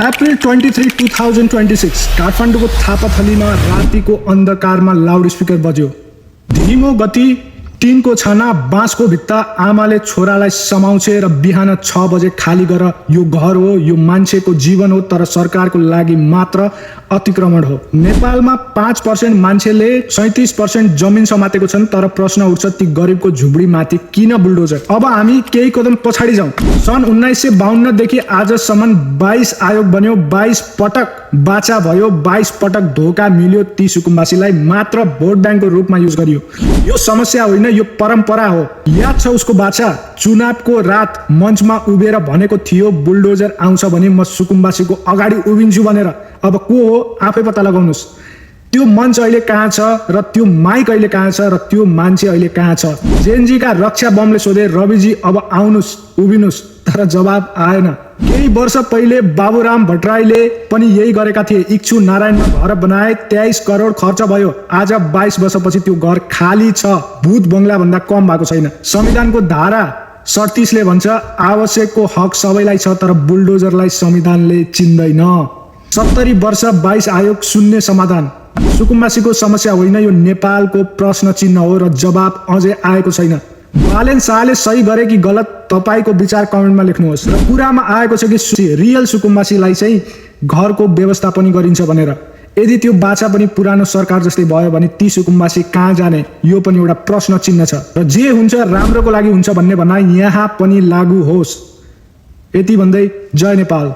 April 23, 2026 काठमाडौँको थापाथलीमा रातिको अन्धकारमा loud speaker बज्यो। धीमो गति, टिनको छाना, बाँसको भित्ता। आमाले छोरालाई समाउँछे र बिहान 6 बजे खाली गर। यो घर हो, यो मान्छेको जीवन हो, तर सरकारको लागि मात्र अतिक्रमण हो। नेपालमा 5% मान्छेले 37% जमिन समातेको छन्, तर प्रश्न उठ्छ ती गरिबको झुबडीमाथि किन बुल्डोजर? अब हामी केही कदम पछाडि जाउँ। सन् 1952 देखि आजसम्म 22 आयोग बन्यो, 22 पटक बाचा भयो, 22 पटक धोका मिल्यो। ती सुकुम्बासीलाई मात्र भोट ब्याङ्कको रूपमा युज गरियो। यो समस्या होइन, यो परम्परा हो। याद छ उसको बाचा चुनावको रात मञ्चमा उभिएर भनेको थियो बुल्डोजर आउँछ भने म सुकुम्बासीको अगाडि उभिन्छु भनेर। अब को हो आफै पत्ता लगाउनुस्। त्यो मञ्च अहिले कहाँ छ र त्यो माइक अहिले कहाँ छ र त्यो मान्छे अहिले कहाँ छ? जेएनजीका रक्षा बमले सोधे, रविजी अब आउनुस्, उभिनुस्, तर जवाब आएन। केही वर्ष पहिले बाबुराम भट्टराईले पनि यही गरेका थिए। इच्छु नारायणमा घर बनाए, 23 करोड खर्च भयो। आज 22 वर्षपछि त्यो घर खाली छ, भूत बङ्गला भन्दा कम भएको छैन। संविधानको धारा 37 ले भन्छ आवश्यकको हक सबैलाई छ, तर बुल्डोजरलाई संविधानले चिन्दैन। 70 वर्ष 22 आयोग शून्य समाधान। सुकुम्बासीको समस्या होइन, यो नेपालको प्रश्न चिन्ह हो र जवाब अझै आएको छैन। बालेन शाहले सही गरे कि गलत तपाईको विचार कमेन्टमा लेख्नुहोस्। र कुरामा आएको छ कि रियल सुकुम्बासीलाई चाहिँ घरको व्यवस्था पनि गरिन्छ भनेर। यदि त्यो बाचा पनि पुरानो सरकार जस्तै भयो भने ती सुकुम्बासी कहाँ जाने? यो पनि एउटा प्रश्न चिन्ह छ। र जे हुन्छ राम्रोको लागि हुन्छ भन्ने भनाइ यहाँ पनि लागू होस्। यति भन्दै जय नेपाल।